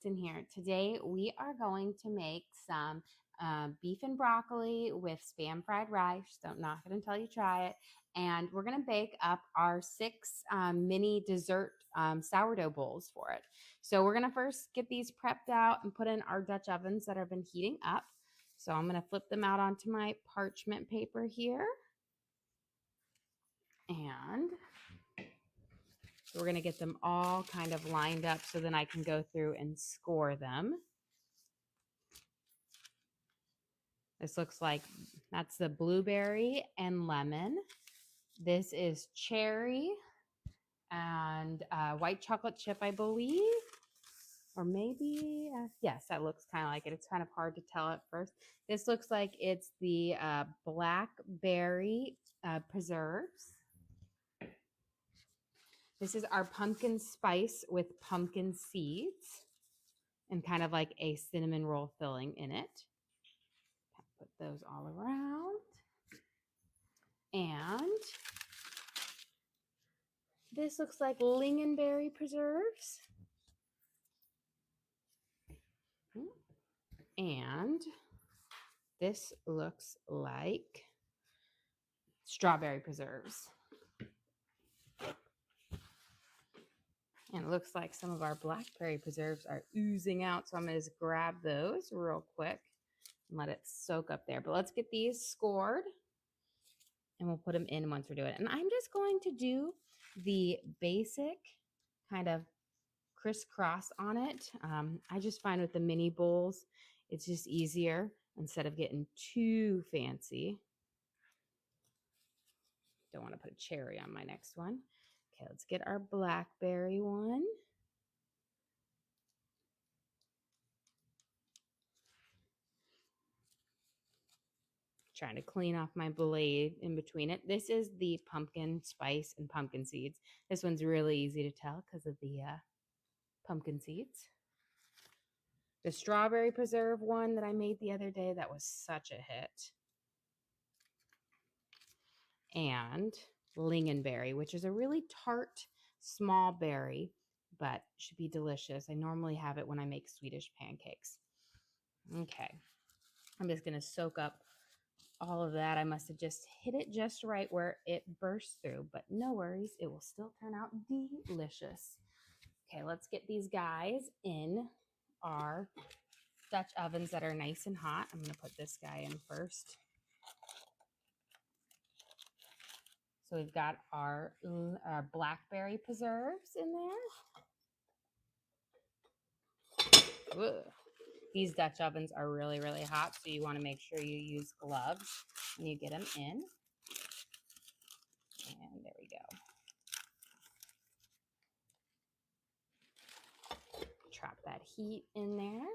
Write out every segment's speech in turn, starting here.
in here. Today we are going to make some beef and broccoli with spam fried rice. Don't knock it until you try it. And we're going to bake up our six mini dessert sourdough bowls for it. So we're going to first get these prepped out and put in our Dutch ovens that have been heating up. So I'm going to flip them out onto my parchment paper here. And we're going to get them all kind of lined up so then I can go through and score them. This looks like that's the blueberry and lemon. This is cherry and white chocolate chip, I believe. Or maybe, yes, that looks kind of like it. It's kind of hard to tell at first. This looks like it's the blackberry preserves. This is our pumpkin spice with pumpkin seeds and kind of like a cinnamon roll filling in it. Put those all around. And this looks like lingonberry preserves. And this looks like strawberry preserves. And it looks like some of our blackberry preserves are oozing out. So I'm going to just grab those real quick and let it soak up there. But let's get these scored and we'll put them in once we're doing it. And I'm just going to do the basic kind of crisscross on it. I just find with the mini bowls, it's just easier instead of getting too fancy. Don't want to put a cherry on my next one. Okay, let's get our blackberry one. Trying to clean off my blade in between it. This is the pumpkin spice and pumpkin seeds. This one's really easy to tell because of the pumpkin seeds. The strawberry preserve one that I made the other day, that was such a hit. And lingonberry, which is a really tart, small berry, but should be delicious. I normally have it when I make Swedish pancakes. Okay, I'm just going to soak up all of that. I must have just hit it just right where it burst through, but no worries. It will still turn out delicious. Okay, let's get these guys in our Dutch ovens that are nice and hot. I'm going to put this guy in first. So we've got our blackberry preserves in there. Ugh. These Dutch ovens are really, really hot, so you want to make sure you use gloves when you get them in. And there we go. Trap that heat in there.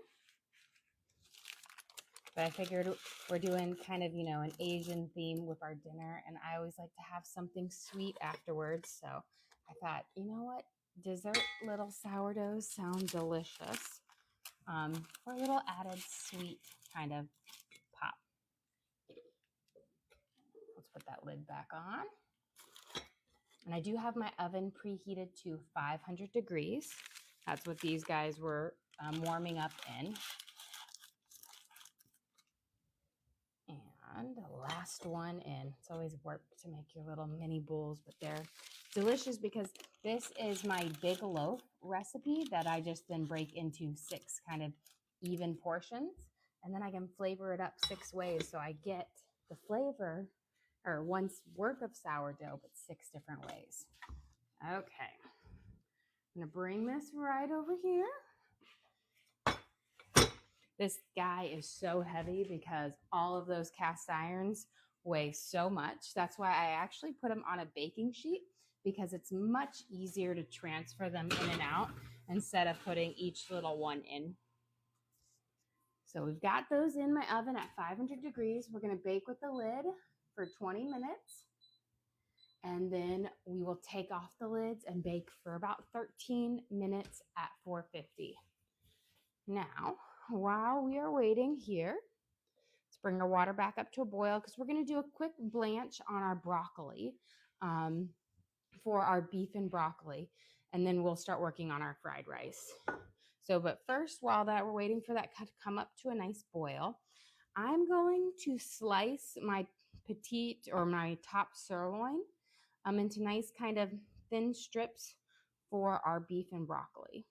But I figured we're doing kind of, an Asian theme with our dinner, and I always like to have something sweet afterwards. So I thought, you know what? Dessert little sourdoughs sound delicious. For a little added sweet kind of pop. Let's put that lid back on. And I do have my oven preheated to 500 degrees. That's what these guys were warming up in. And the last one in. It's always work to make your little mini bowls, but they're delicious because this is my big loaf recipe that I just then break into 6 kind of even portions. And then I can flavor it up 6 ways. So I get the flavor or once worth of sourdough, but 6 different ways. Okay. I'm going to bring this right over here. This guy is so heavy because all of those cast irons weigh so much. That's why I actually put them on a baking sheet because it's much easier to transfer them in and out instead of putting each little one in. So we've got those in my oven at 500 degrees. We're going to bake with the lid for 20 minutes. And then we will take off the lids and bake for about 13 minutes at 450. Now, while we are waiting here, let's bring our water back up to a boil because we're going to do a quick blanch on our broccoli for our beef and broccoli, and then we'll start working on our fried rice. So, but first, while that we're waiting for that to come up to a nice boil, I'm going to slice my petite or my top sirloin into nice kind of thin strips for our beef and broccoli.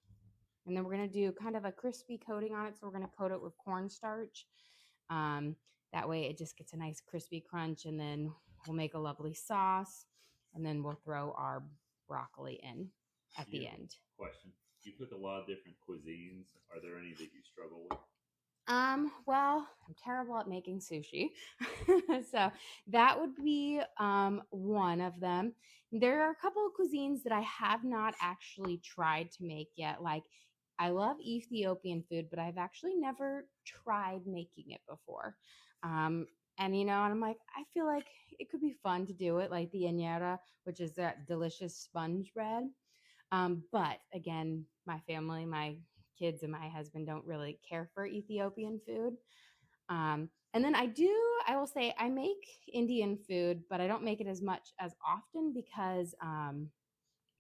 And then we're going to do kind of a crispy coating on it. So we're going to coat it with cornstarch. Um, that way it just gets a nice crispy crunch, and then we'll make a lovely sauce, and then we'll throw our broccoli in at the end. Question. You cook a lot of different cuisines. Are there any that you struggle with? Well, I'm terrible at making sushi. So that would be one of them. There are a couple of cuisines that I have not actually tried to make yet. Like, I love Ethiopian food, but I've actually never tried making it before. And and I'm like, I feel like it could be fun to do it, like the injera, which is that delicious sponge bread. But again, my family, my kids and my husband don't really care for Ethiopian food. And then I will say I make Indian food, but I don't make it as much as often because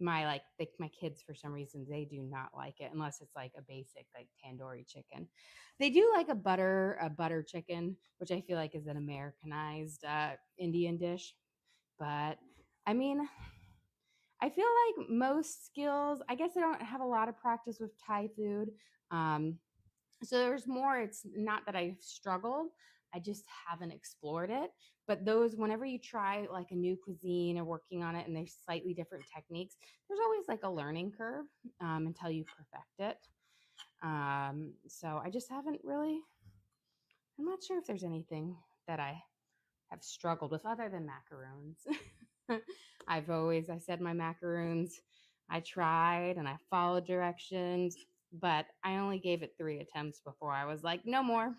my kids, for some reason, they do not like it unless it's like a basic like tandoori chicken. They do like a butter chicken, which I feel like is an Americanized Indian dish. But I mean, I feel like most skills, I guess I don't have a lot of practice with Thai food. Um, so there's more, it's not that I've struggled, I just haven't explored it. But those, whenever you try like a new cuisine or working on it and there's slightly different techniques, there's always like a learning curve until you perfect it. So I just haven't really, I'm not sure if there's anything that I have struggled with other than macaroons. I said my macaroons, I tried and I followed directions, but I only gave it 3 attempts before I was like, no more.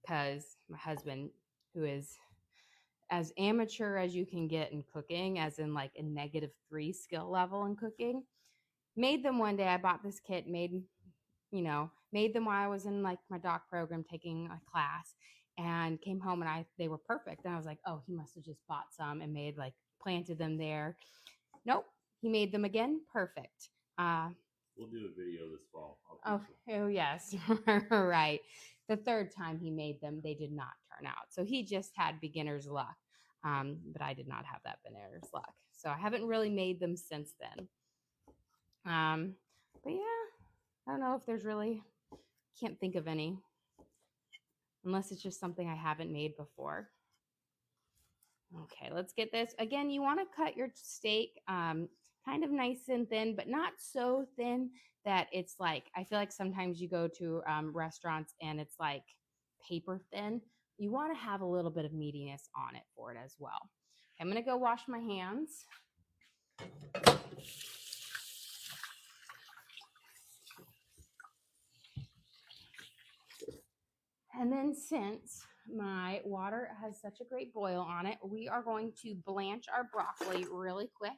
Because my husband, who is as amateur as you can get in cooking, as in like a -3 skill level in cooking, made them one day. I bought this kit, made them while I was in like my doc program taking a class, and came home and they were perfect. And I was like, oh, he must have just bought some and planted them there. Nope, he made them again. Perfect. We'll do a video this fall. Oh yes, right. The third time he made them, they did not turn out. So he just had beginner's luck. But I did not have that beginner's luck. So I haven't really made them since then. But yeah, I don't know if there's really, can't think of any, unless it's just something I haven't made before. Okay, let's get this. Again, you want to cut your steak kind of nice and thin, but not so thin that it's like, I feel like sometimes you go to restaurants and it's like paper thin. You want to have a little bit of meatiness on it for it as well. Okay, I'm going to go wash my hands. And then since my water has such a great boil on it, we are going to blanch our broccoli really quick.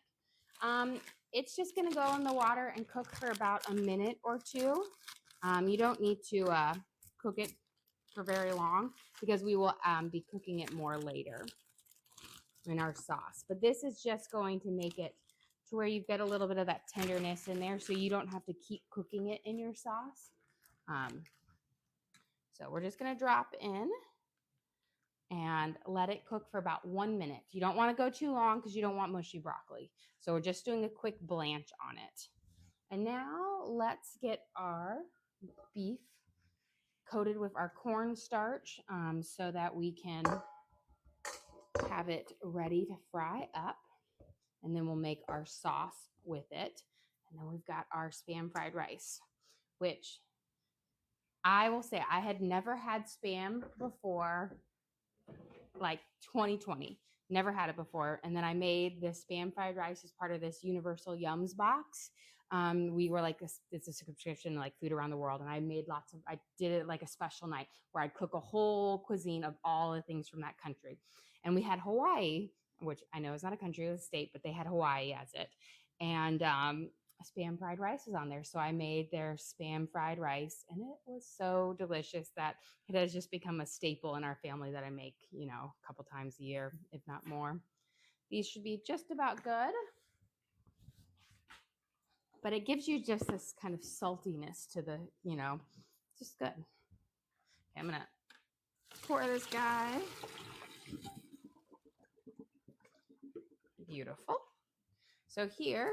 It's just going to go in the water and cook for about a minute or two. You don't need to cook it for very long because we will be cooking it more later in our sauce. But this is just going to make it to where you've got a little bit of that tenderness in there, so you don't have to keep cooking it in your sauce. So we're just going to drop in and let it cook for about 1 minute. You don't want to go too long because you don't want mushy broccoli. So we're just doing a quick blanch on it. And now let's get our beef coated with our cornstarch so that we can have it ready to fry up. And then we'll make our sauce with it. And then we've got our Spam fried rice, which I will say I had never had Spam before, like 2020. Never had it before. And then I made this Spam fried rice as part of this Universal Yums box. We were like, it's a subscription, like Food Around the World. And I did it like a special night where I'd cook a whole cuisine of all the things from that country. And we had Hawaii, which I know is not a country, it's a state, but they had Hawaii as it. And Spam fried rice was on there. So I made their Spam fried rice, and it was so delicious that it has just become a staple in our family that I make, a couple times a year, if not more. These should be just about good. but it gives you just this kind of saltiness to the, just good. Okay, I'm gonna pour this guy. Beautiful. So here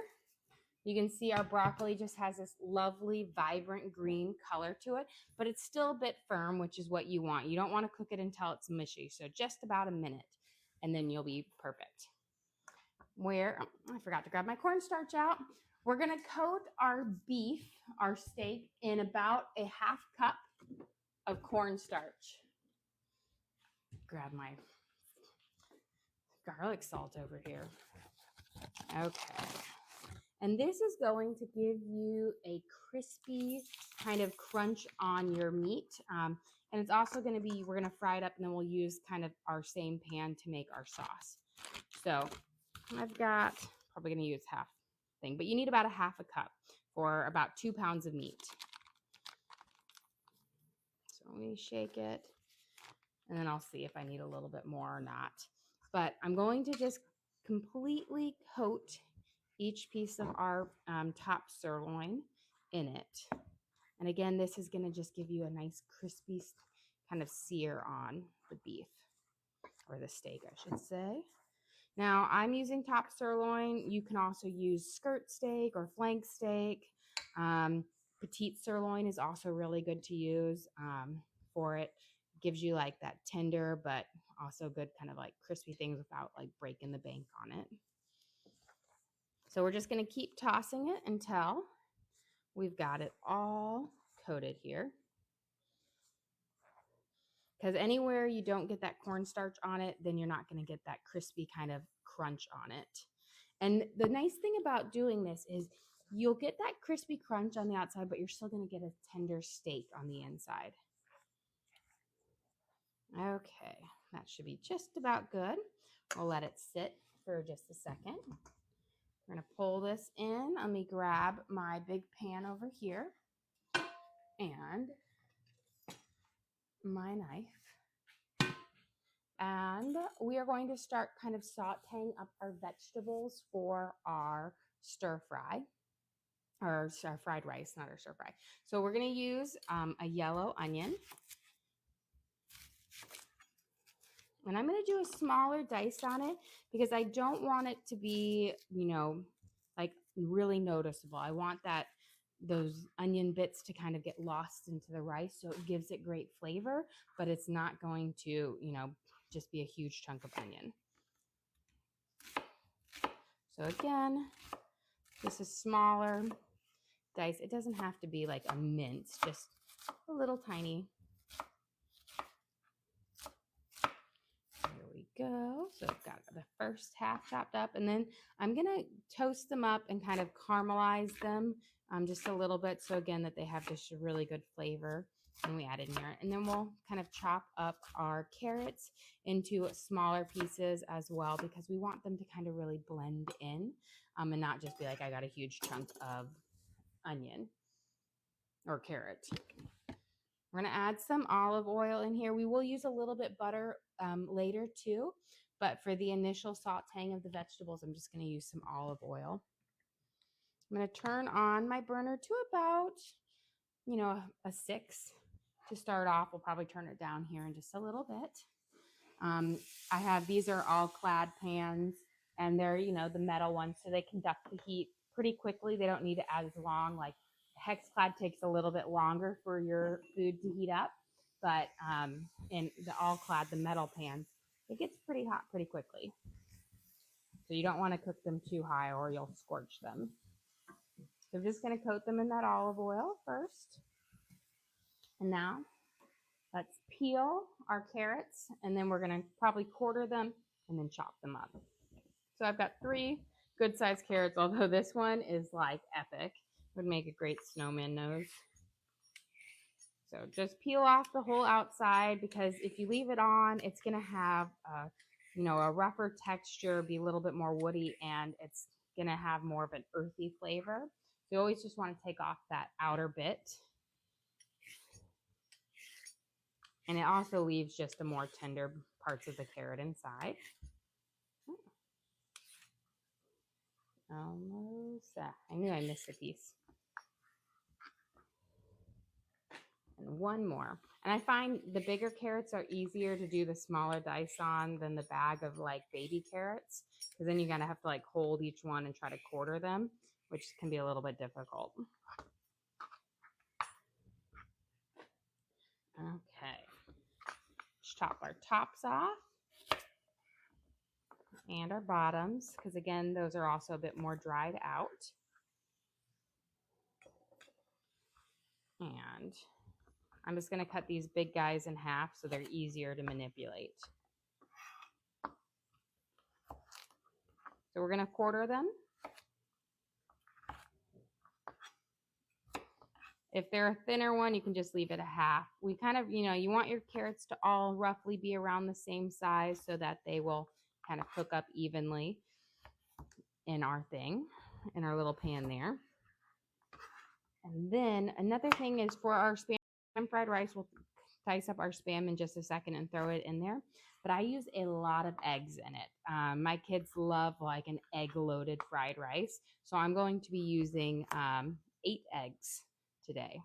you can see our broccoli just has this lovely, vibrant green color to it, but it's still a bit firm, which is what you want. You don't want to cook it until it's mushy. So just about a minute, and then you'll be perfect. I forgot to grab my cornstarch out. We're going to coat our beef, our steak, in about a half cup of cornstarch. Grab my garlic salt over here. Okay. And this is going to give you a crispy kind of crunch on your meat. And it's also going to be, we're going to fry it up, and then we'll use kind of our same pan to make our sauce. So I've got, probably going to use half thing, but you need about a half a cup for about 2 pounds of meat. So let me shake it, and then I'll see if I need a little bit more or not. But I'm going to just completely coat each piece of our top sirloin in it. And again, this is going to just give you a nice crispy kind of sear on the beef, or the steak, I should say. Now, I'm using top sirloin. You can also use skirt steak or flank steak. Petite sirloin is also really good to use for it. Gives you like that tender, but also good kind of like crispy things without like breaking the bank on it. So we're just going to keep tossing it until we've got it all coated here. Because anywhere you don't get that cornstarch on it, then you're not going to get that crispy kind of crunch on it. And the nice thing about doing this is you'll get that crispy crunch on the outside, but you're still going to get a tender steak on the inside. Okay, that should be just about good. We'll let it sit for just a second. We're going to pull this in. Let me grab my big pan over here and my knife. And we are going to start kind of sauteing up our vegetables for our stir fry, or our fried rice, not our stir fry. So we're going to use a yellow onion. And I'm going to do a smaller dice on it because I don't want it to be, like really noticeable. I want those onion bits to kind of get lost into the rice, so it gives it great flavor, but it's not going to, just be a huge chunk of onion. So again, this is smaller dice. It doesn't have to be like a mince, just a little tiny. There we go. So I've got the first half chopped up, and then I'm going to toast them up and kind of caramelize them just a little bit. So again, that they have just a really good flavor. And we add in here, and then we'll kind of chop up our carrots into smaller pieces as well, because we want them to kind of really blend in and not just be like, I got a huge chunk of onion or carrot. We're going to add some olive oil in here. We will use a little bit butter later too, but for the initial sauteing of the vegetables, I'm just going to use some olive oil. I'm going to turn on my burner to about, a 6. To start off, we'll probably turn it down here in just a little bit. These are all clad pans, and they're, the metal ones, so they conduct the heat pretty quickly. They don't need it as long. Like hex clad takes a little bit longer for your food to heat up, but in the all clad, the metal pans, it gets pretty hot pretty quickly. So you don't want to cook them too high or you'll scorch them. So I'm just going to coat them in that olive oil first. And now let's peel our carrots, and then we're going to probably quarter them and then chop them up. So I've got 3 good sized carrots, although this one is like epic. Would make a great snowman nose. So just peel off the whole outside, because if you leave it on, it's going to have a rougher texture, be a little bit more woody, and it's going to have more of an earthy flavor. So you always just want to take off that outer bit. And it also leaves just the more tender parts of the carrot inside. Almost. I knew I missed a piece. And one more. And I find the bigger carrots are easier to do the smaller dice on than the bag of like baby carrots, because then you gotta have to like hold each one and try to quarter them, which can be a little bit difficult. Okay. Let's chop our tops off and our bottoms, because again, those are also a bit more dried out. And I'm just going to cut these big guys in half so they're easier to manipulate. So we're going to quarter them. If they're a thinner one, you can just leave it a half. We kind of, you want your carrots to all roughly be around the same size so that they will kind of cook up evenly in our thing, in our little pan there. And then another thing is for our Spam fried rice, we'll dice up our Spam in just a second and throw it in there. But I use a lot of eggs in it. My kids love like an egg-loaded fried rice. So I'm going to be using 8 eggs today.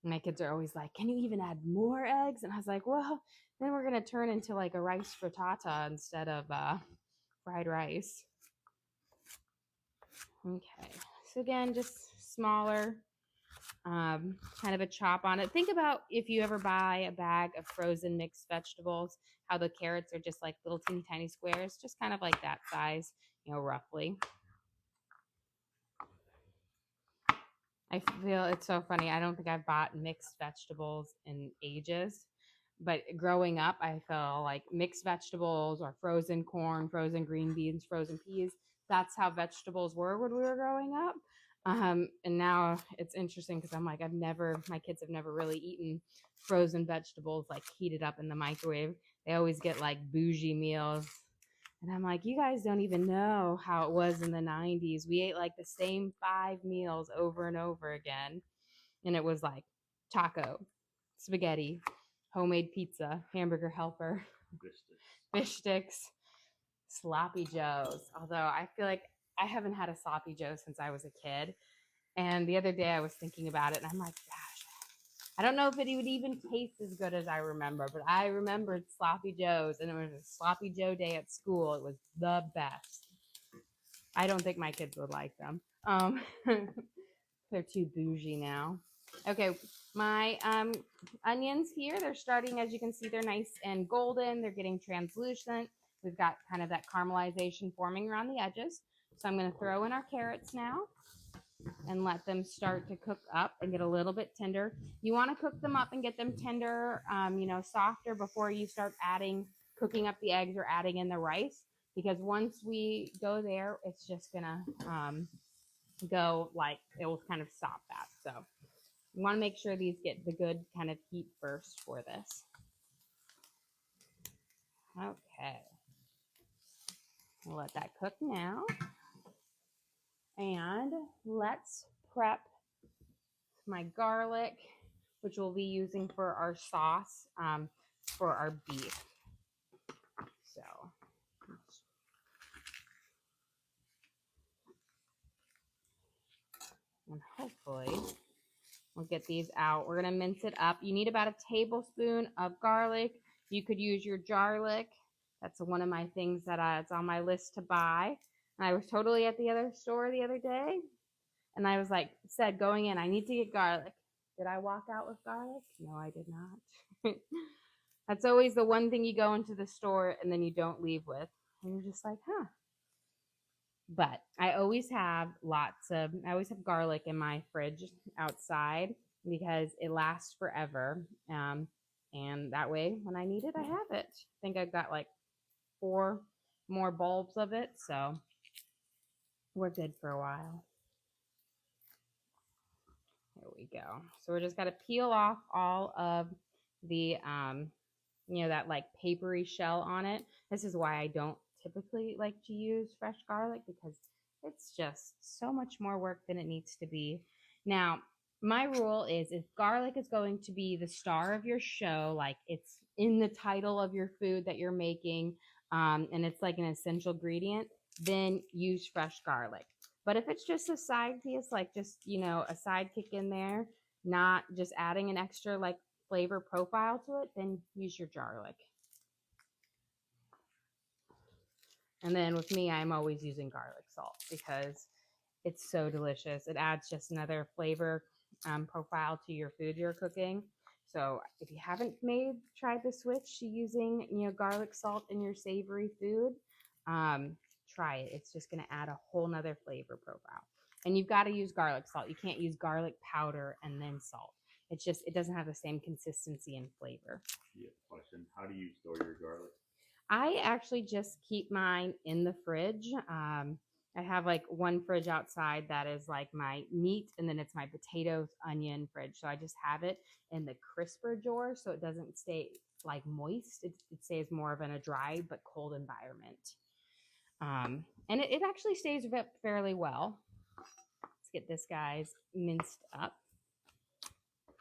My kids are always like, can you even add more eggs? And I was like, well, then we're going to turn into like a rice frittata instead of fried rice. Okay. So again, just smaller, kind of a chop on it. Think about if you ever buy a bag of frozen mixed vegetables, how the carrots are just like little teeny tiny squares, just kind of like that size, roughly. I feel it's so funny. I don't think I've bought mixed vegetables in ages, but growing up, I feel like mixed vegetables or frozen corn, frozen green beans, frozen peas. That's how vegetables were when we were growing up. And now it's interesting because I'm like, my kids have never really eaten frozen vegetables like heated up in the microwave. They always get like bougie meals. And I'm like, you guys don't even know how it was in the 90s. We ate like the same 5 meals over and over again. And it was like taco, spaghetti, homemade pizza, hamburger helper, fish sticks, sloppy joes. Although I feel like I haven't had a sloppy joe since I was a kid. And the other day I was thinking about it and I'm like, gosh, I don't know if it would even taste as good as I remember, but I remembered sloppy joes and it was a sloppy joe day at school. It was the best. I don't think my kids would like them. They're too bougie now. Okay, my onions here, they're starting, as you can see, they're nice and golden. They're getting translucent. We've got kind of that caramelization forming around the edges. So I'm going to throw in our carrots now and let them start to cook up and get a little bit tender. You want to cook them up and get them tender, softer before you start cooking up the eggs or adding in the rice, because once we go there, it's just going to go like, it will kind of stop that. So you want to make sure these get the good kind of heat first for this. Okay. We'll let that cook now. And let's prep my garlic, which we'll be using for our sauce for our beef. So and hopefully we'll get these out. We're going to mince it up. You need about a tablespoon of garlic. You could use your jarlic. That's one of my things that it's on my list to buy. And I was totally at the other store the other day. And I was like, said going in, I need to get garlic. Did I walk out with garlic? No, I did not. That's always the one thing you go into the store and then you don't leave with. And you're just like, huh. But I always have garlic in my fridge outside because it lasts forever. And that way, when I need it, I have it. I think I've got like 4 more bulbs of it. So we're good for a while. There we go. So we're just got to peel off all of the, that like papery shell on it. This is why I don't typically like to use fresh garlic, because it's just so much more work than it needs to be. Now, my rule is if garlic is going to be the star of your show, like it's in the title of your food that you're making, and it's like an essential ingredient, then use fresh garlic. But if it's just a side piece, like just, you know, a sidekick in there, not just adding an extra like flavor profile to it, then use your garlic. And then with me, I'm always using garlic salt because it's so delicious. It adds just another flavor profile to your food you're cooking. So if you haven't tried the switch to using, you know, garlic salt in your savory food, try it. It's just going to add a whole nother flavor profile. And you've got to use garlic salt. You can't use garlic powder and then salt. It's just, it doesn't have the same consistency and flavor. Yeah, question. How do you store your garlic? I actually just keep mine in the fridge. I have like one fridge outside that is like my meat, and then it's my potatoes, onion fridge. So I just have it in the crisper drawer so it doesn't stay like moist. It stays more of in a dry but cold environment. And it actually stays fairly well. Let's get this guy's minced up.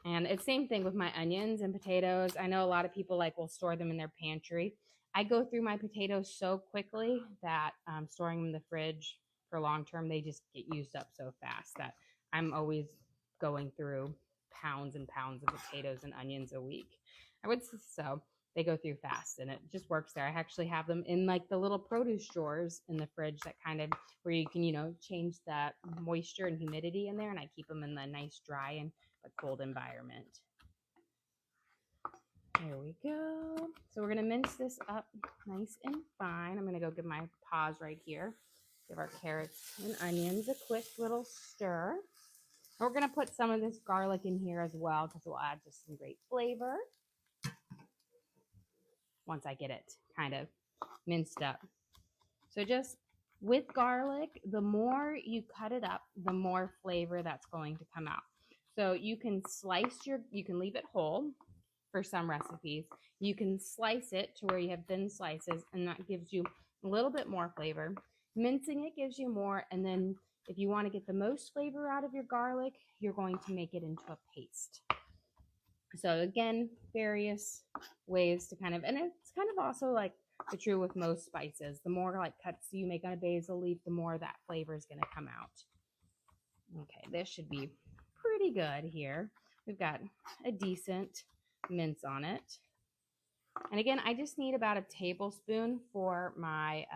And it's same thing with my onions and potatoes. I know a lot of people like will store them in their pantry. I go through my potatoes so quickly that storing them in the fridge for long term, they just get used up so fast that I'm always going through pounds and pounds of potatoes and onions a week. I would say so. They go through fast and it just works there. I actually have them in like the little produce drawers in the fridge that kind of where you can, you know, change that moisture and humidity in there. And I keep them in the nice dry and a cold environment. There we go. So we're going to mince this up nice and fine. I'm going to go give my pause right here. Give our carrots and onions a quick little stir. We're going to put some of this garlic in here as well because it will add just some great flavor once I get it kind of minced up. So just with garlic, the more you cut it up, the more flavor that's going to come out. So you can you can leave it whole for some recipes. You can slice it to where you have thin slices, and that gives you a little bit more flavor. Mincing it gives you more, and then if you want to get the most flavor out of your garlic, you're going to make it into a paste. So again, various ways to kind of, and it's kind of also like the true with most spices. The more like cuts you make on a basil leaf, the more that flavor is going to come out. Okay, this should be pretty good here. We've got a decent mince on it. And again, I just need about a tablespoon for my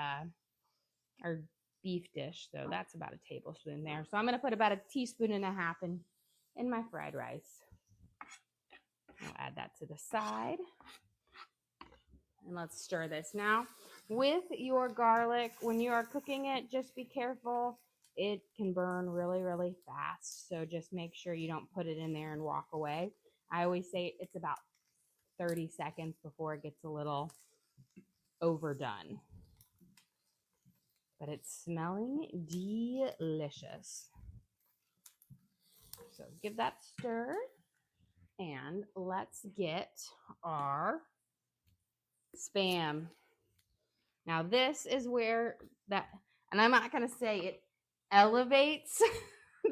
our beef dish. So that's about a tablespoon there. So I'm going to put about a teaspoon and a half in my fried rice. I'll add that to the side. And let's stir this. Now, with your garlic, when you are cooking it, just be careful. It can burn really, really fast. So just make sure you don't put it in there and walk away. I always say it's about 30 seconds before it gets a little overdone. But it's smelling delicious. So give that stir. And let's get our Spam. Now this is where that, and I'm not going to say it elevates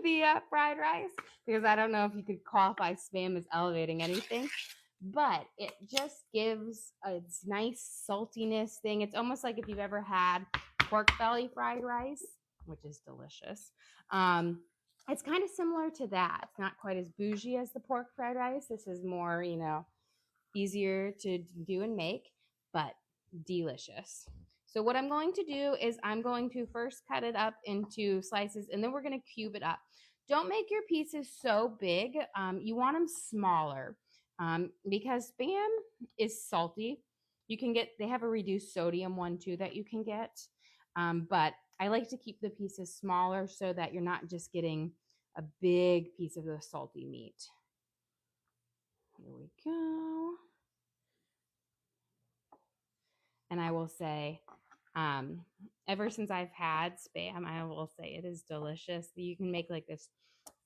the fried rice because I don't know if you could qualify Spam as elevating anything, but it just gives a nice saltiness thing. It's almost like if you've ever had pork belly fried rice, which is delicious. It's kind of similar to that. It's not quite as bougie as the pork fried rice. This is more, you know, easier to do and make, but delicious. So what I'm going to do is I'm going to first cut it up into slices, and then we're going to cube it up. Don't make your pieces so big. You want them smaller because Spam is salty. You can get, they have a reduced sodium one too that you can get. But I like to keep the pieces smaller so that you're not just getting a big piece of the salty meat. Here we go. And I will say, ever since I've had Spam, I will say it is delicious. You can make like this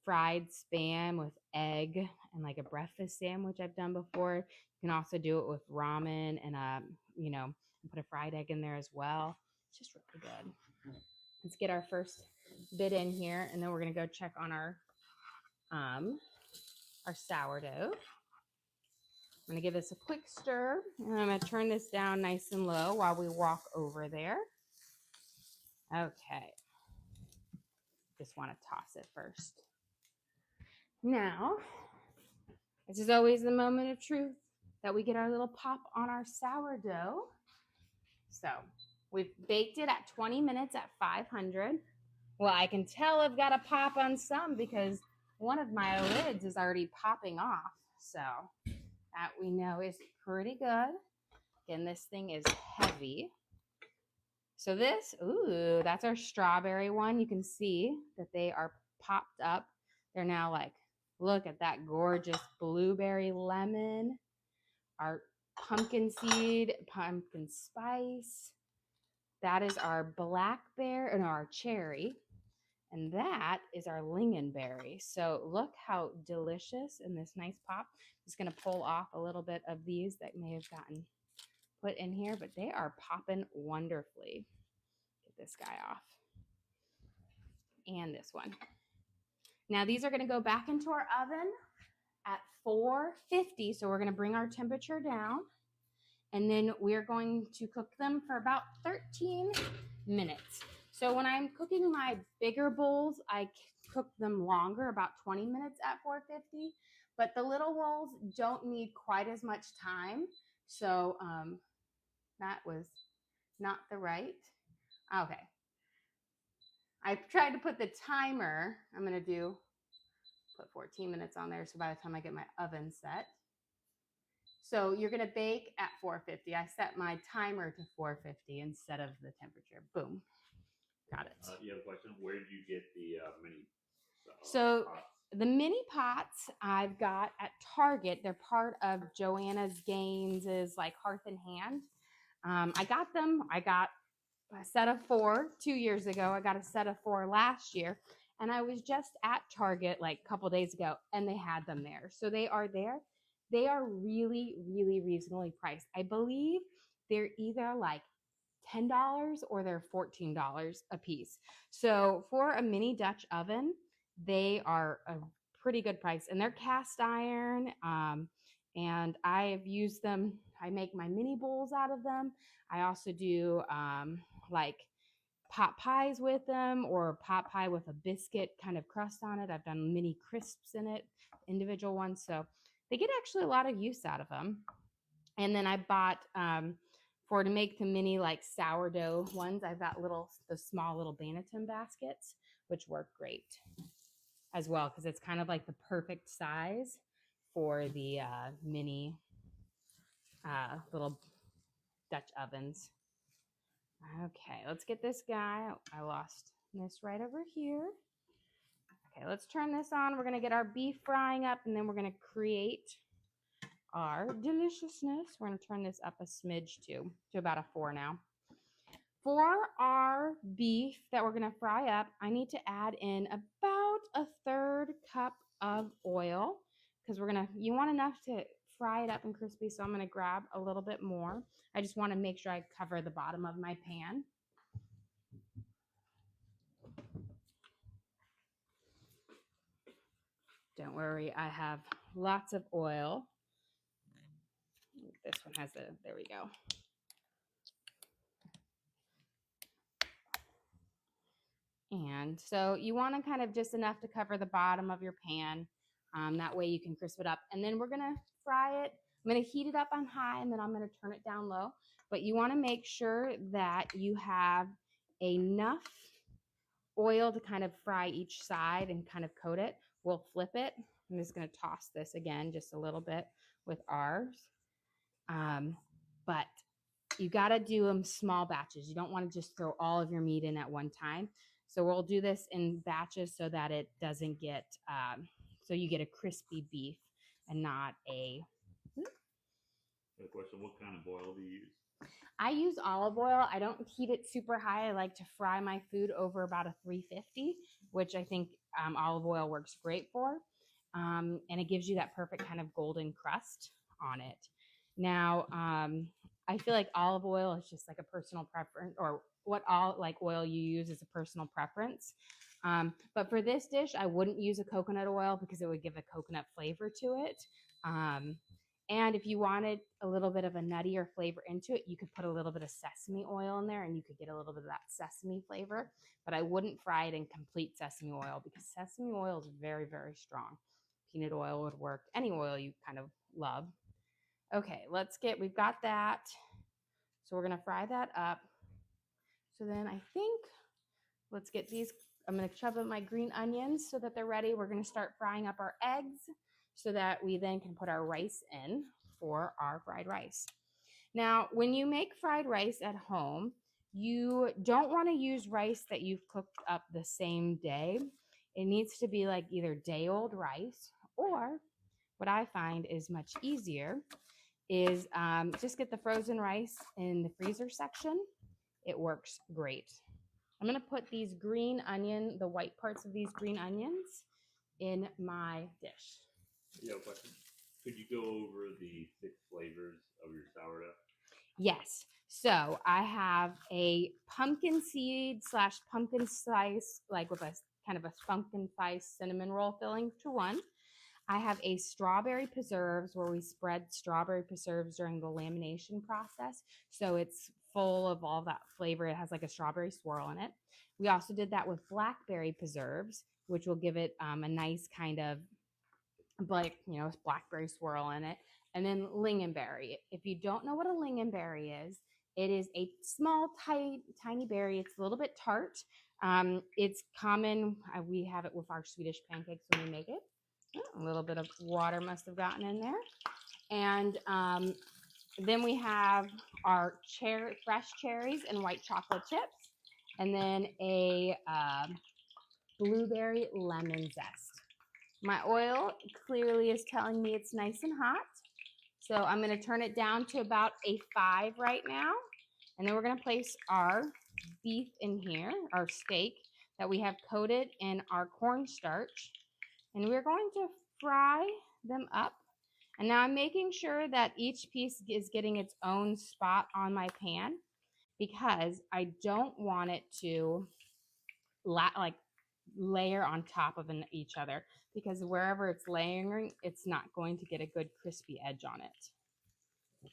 fried Spam with egg and like a breakfast sandwich I've done before. You can also do it with ramen and, you know, put a fried egg in there as well. It's just really good. Let's get our first bit in here, and then we're going to go check on our sourdough. I'm going to give this a quick stir, and I'm going to turn this down nice and low while we walk over there. Okay. Just want to toss it first. Now, this is always the moment of truth that we get our little pop on our sourdough. So we've baked it at 20 minutes at 500. Well, I can tell I've got a pop on some because one of my lids is already popping off. So that we know is pretty good. Again, this thing is heavy. So this, ooh, that's our strawberry one. You can see that they are popped up. They're now like, look at that gorgeous blueberry lemon, our pumpkin seed, pumpkin spice. That is our blackberry, or no, our cherry. And that is our lingonberry. So look how delicious in this nice pop. I'm just going to pull off a little bit of these that may have gotten put in here, but they are popping wonderfully. Get this guy off. And this one. Now these are going to go back into our oven at 450. So we're going to bring our temperature down. And then we're going to cook them for about 13 minutes. So when I'm cooking my bigger bowls, I cook them longer, about 20 minutes at 450. But the little bowls don't need quite as much time. So that was not the right. Okay. I tried to put the timer. I'm going to put 14 minutes on there. So by the time I get my oven set. So you're going to bake at 450. I set my timer to 450 instead of the temperature. Boom. Got it. You have a question? Where did you get the mini So pots? the mini pots I've got at Target. They're part of Joanna's Gaines' like Hearth and Hand. I got them. I got a set of 4 2 years ago. I got a set of 4 last year. And I was just at Target like a couple days ago and they had them there. So they are there. They are really, really reasonably priced. I believe they're either like $10 or they're $14 a piece. So for a mini Dutch oven, they are a pretty good price. And they're cast iron. And I've used them. I make my mini bowls out of them. I also do like pot pies with them, or pot pie with a biscuit kind of crust on it. I've done mini crisps in it, individual ones. So they get actually a lot of use out of them. And then I bought to make the mini like sourdough ones, I've got the small little Banneton baskets, which work great as well because it's kind of like the perfect size for the mini little Dutch ovens. Okay, let's get this guy. I lost this right over here. Okay, let's turn this on. We're going to get our beef frying up, and then we're going to create our deliciousness. We're going to turn this up a smidge to about a 4 now. For our beef that we're going to fry up, I need to add in about a 1/3 cup of oil because you want enough to fry it up and crispy, so I'm going to grab a little bit more. I just want to make sure I cover the bottom of my pan. Don't worry, I have lots of oil. This one has there we go. And so you want to kind of just enough to cover the bottom of your pan. That way you can crisp it up. And then we're going to fry it. I'm going to heat it up on high and then I'm going to turn it down low. But you want to make sure that you have enough oil to kind of fry each side and kind of coat it. We'll flip it. I'm just going to toss this again just a little bit with ours. But you got to do them small batches. You don't want to just throw all of your meat in at one time. So we'll do this in batches so that it doesn't get, so you get a crispy beef and not a. Good question. What kind of oil do you use? I use olive oil. I don't heat it super high. I like to fry my food over about a 350, which I think olive oil works great for. And it gives you that perfect kind of golden crust on it. Now, I feel like olive oil is just like a personal preference, or what oil you use is a personal preference. But for this dish, I wouldn't use a coconut oil because it would give a coconut flavor to it. And if you wanted a little bit of a nuttier flavor into it, you could put a little bit of sesame oil in there and you could get a little bit of that sesame flavor. But I wouldn't fry it in complete sesame oil because sesame oil is very, very strong. Peanut oil would work. Any oil you kind of love. Okay, we've got that. So we're gonna fry that up. So then I think, let's get these, I'm gonna chop up my green onions so that they're ready. We're gonna start frying up our eggs so that we then can put our rice in for our fried rice. Now, when you make fried rice at home, you don't wanna use rice that you've cooked up the same day. It needs to be like either day-old rice, or what I find is much easier is just get the frozen rice in the freezer section. It works great. I'm gonna put these the white parts of these green onions in my dish. Yeah, question. Could you go over the 6 flavors of your sourdough? Yes. So I have a pumpkin seed / pumpkin slice, like with a kind of a pumpkin spice cinnamon roll filling to one. I have a strawberry preserves where we spread strawberry preserves during the lamination process. So it's full of all that flavor. It has like a strawberry swirl in it. We also did that with blackberry preserves, which will give it a nice kind of blackberry swirl in it. And then lingonberry. If you don't know what a lingonberry is, it is a small, tiny berry. It's a little bit tart. It's common. We have it with our Swedish pancakes when we make it. A little bit of water must have gotten in there. And then we have our fresh cherries and white chocolate chips. And then a blueberry lemon zest. My oil clearly is telling me it's nice and hot. So I'm going to turn it down to about a 5 right now. And then we're going to place our beef in here, our steak that we have coated in our cornstarch. And we're going to fry them up. And now I'm making sure that each piece is getting its own spot on my pan because I don't want it to layer on top of each other, because wherever it's layering, it's not going to get a good crispy edge on it.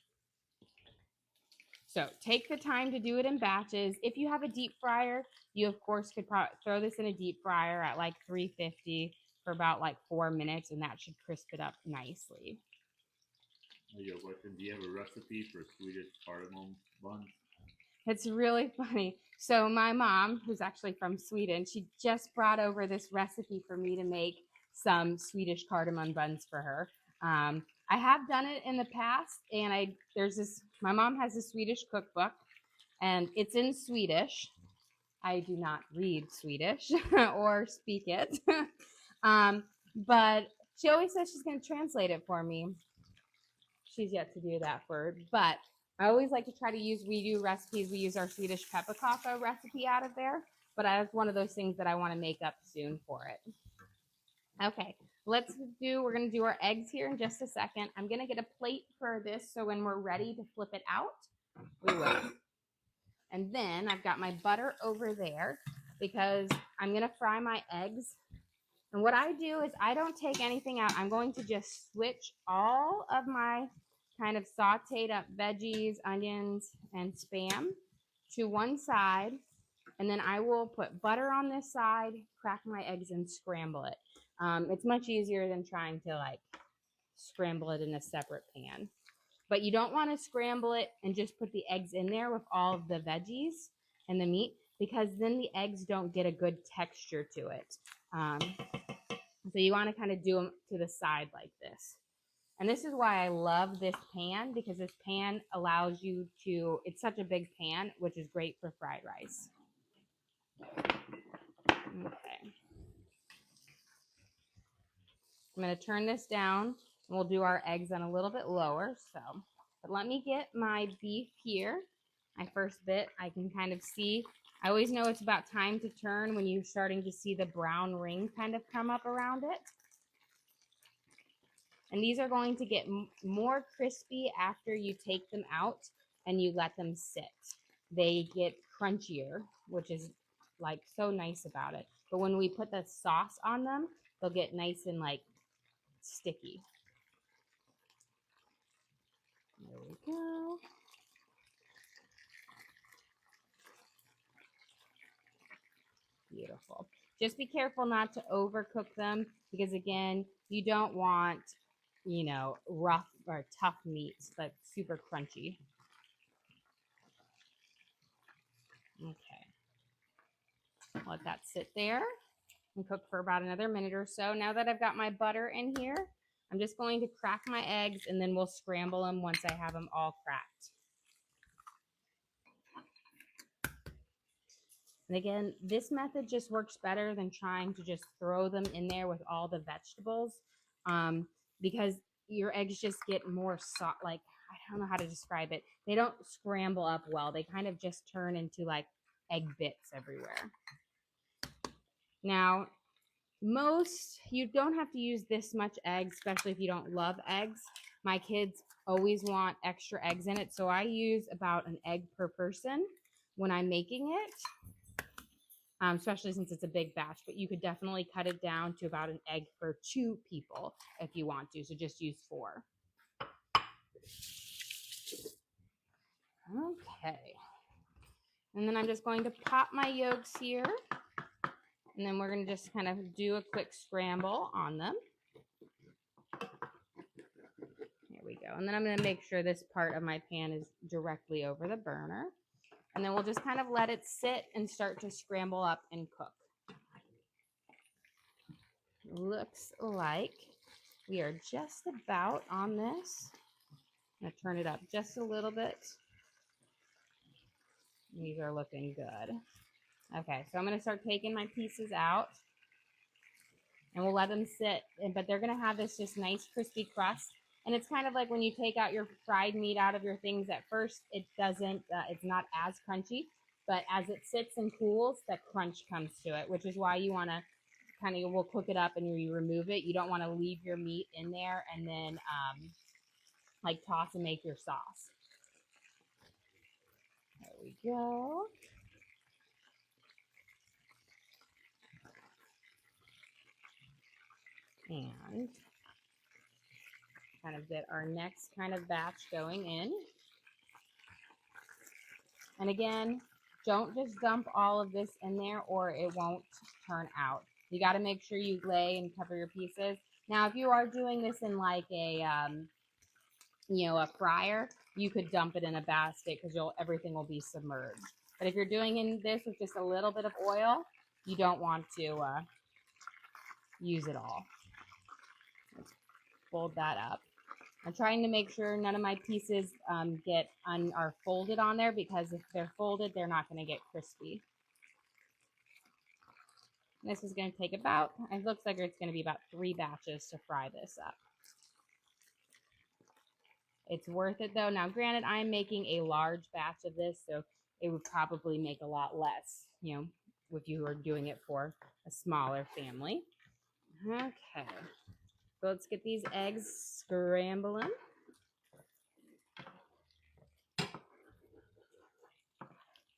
So take the time to do it in batches. If you have a deep fryer, you of course could throw this in a deep fryer at like 350 for about like 4 minutes, and that should crisp it up nicely. Do you have a recipe for Swedish cardamom buns? It's really funny. So my mom, who's actually from Sweden, she just brought over this recipe for me to make some Swedish cardamom buns for her. I have done it in the past, and my mom has a Swedish cookbook, and it's in Swedish. I do not read Swedish or speak it. But she always says she's going to translate it for me. She's yet to do that but I always like to try to we use our Swedish pepparkaka recipe out of there, but that's one of those things that I want to make up soon for it. Okay, we're going to do our eggs here in just a second. I'm going to get a plate for this so when we're ready to flip it out, we will. And then I've got my butter over there because I'm going to fry my eggs. And what I do is I don't take anything out. I'm going to just switch all of my kind of sauteed up veggies, onions, and Spam to one side. And then I will put butter on this side, crack my eggs, and scramble it. It's much easier than trying to scramble it in a separate pan. But you don't want to scramble it and just put the eggs in there with all of the veggies and the meat, because then the eggs don't get a good texture to it. So you want to kind of do them to the side like this. And this is why I love this pan, because this pan allows you it's such a big pan, which is great for fried rice. Okay. I'm going to turn this down, and we'll do our eggs on a little bit lower. But let me get my beef here. My first bit, I can kind of see. I always know it's about time to turn when you're starting to see the brown ring kind of come up around it. And these are going to get more crispy after you take them out and you let them sit. They get crunchier, which is so nice about it. But when we put the sauce on them, they'll get nice and sticky. beautiful. Just be careful not to overcook them because, again, you don't want, rough or tough meats, but super crunchy. Okay. Let that sit there and cook for about another minute or so. Now that I've got my butter in here, I'm just going to crack my eggs and then we'll scramble them once I have them all cracked. And again, this method just works better than trying to just throw them in there with all the vegetables because your eggs just get more soft. Like, I don't know how to describe it. They don't scramble up well. They kind of just turn into like egg bits everywhere. Now, you don't have to use this much eggs, especially if you don't love eggs. My kids always want extra eggs in it, so I use about an egg per person when I'm making it. Especially since it's a big batch, but you could definitely cut it down to about an egg for 2 people if you want to. So just use 4. Okay. And then I'm just going to pop my yolks here. And then we're going to just kind of do a quick scramble on them. Here we go. And then I'm going to make sure this part of my pan is directly over the burner. And then we'll just kind of let it sit and start to scramble up and cook. Looks like we are just about on this. I'm going to turn it up just a little bit. These are looking good. Okay, so I'm going to start taking my pieces out. And we'll let them sit. But they're going to have this just nice crispy crust. And it's kind of like when you take out your fried meat out of your things at first, it doesn't, it's not as crunchy, but as it sits and cools, that crunch comes to it, which is why you want to we'll cook it up and you remove it. You don't want to leave your meat in there and then like toss and make your sauce. There we go. And kind of get our next kind of batch going in. And again, don't just dump all of this in there or it won't turn out. You got to make sure you lay and cover your pieces. Now, if you are doing this in like a, a fryer, you could dump it in a basket because everything will be submerged. But if you're doing this with just a little bit of oil, you don't want to use it all. Let's fold that up. I'm trying to make sure none of my pieces are folded on there because if they're folded, they're not going to get crispy. This is going to take it looks like it's going to be about 3 batches to fry this up. It's worth it though. Now, granted, I'm making a large batch of this, so it would probably make a lot less, if you were doing it for a smaller family. Okay. So let's get these eggs scrambling.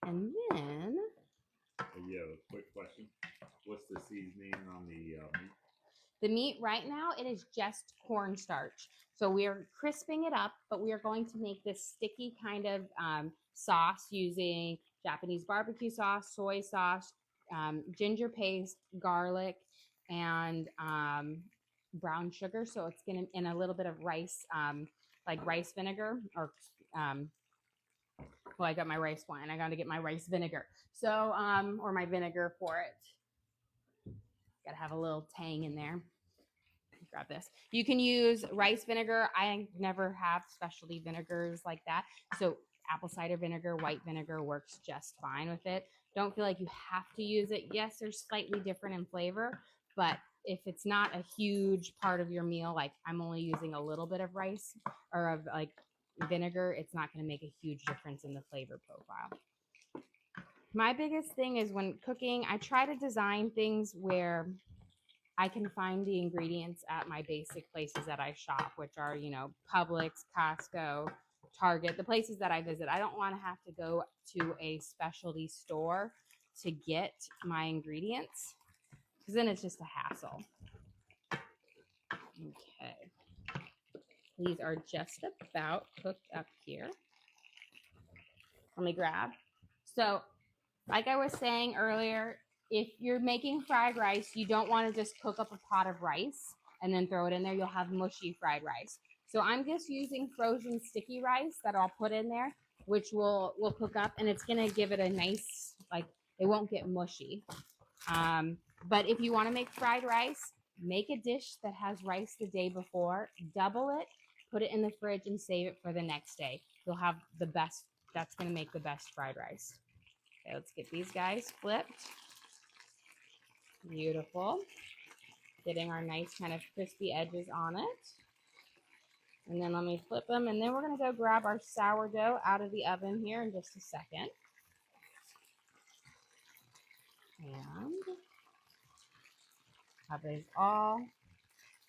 And then... Yeah, quick question. What's the seasoning on the meat? The meat right now, it is just cornstarch. So we are crisping it up, but we are going to make this sticky kind of sauce using Japanese barbecue sauce, soy sauce, ginger paste, garlic, and brown sugar. So it's going to, and a little bit of rice, like rice vinegar or, well, I got my rice wine. I got to get my rice vinegar. So, or my vinegar for it. Got to have a little tang in there. Grab this. You can use rice vinegar. I never have specialty vinegars like that. So apple cider vinegar, white vinegar works just fine with it. Don't feel like you have to use it. Yes, they're slightly different in flavor, but if it's not a huge part of your meal, like I'm only using a little bit of rice or of like vinegar, it's not going to make a huge difference in the flavor profile. My biggest thing is when cooking, I try to design things where I can find the ingredients at my basic places that I shop, which are, Publix, Costco, Target, the places that I visit. I don't want to have to go to a specialty store to get my ingredients because then it's just a hassle. Okay. These are just about cooked up here. Let me grab. So, like I was saying earlier, if you're making fried rice, you don't want to just cook up a pot of rice and then throw it in there. You'll have mushy fried rice. So I'm just using frozen sticky rice that I'll put in there, which will cook up, and it's going to give it a nice, like, it won't get mushy. But if you want to make fried rice, make a dish that has rice the day before, double it, put it in the fridge, and save it for the next day. You'll have the best, that's going to make the best fried rice. Okay, let's get these guys flipped. Beautiful. Getting our nice kind of crispy edges on it. And then let me flip them, and then we're going to go grab our sourdough out of the oven here in just a second. And have these all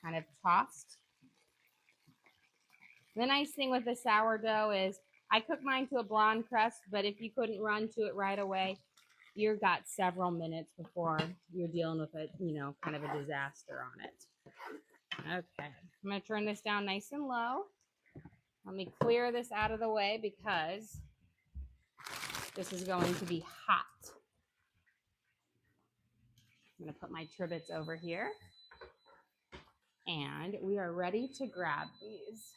kind of tossed. The nice thing with the sourdough is I cook mine to a blonde crust, but if you couldn't run to it right away, you've got several minutes before you're dealing with a, kind of a disaster on it. Okay, I'm going to turn this down nice and low. Let me clear this out of the way because this is going to be hot. I'm going to put my tribits over here. And we are ready to grab these.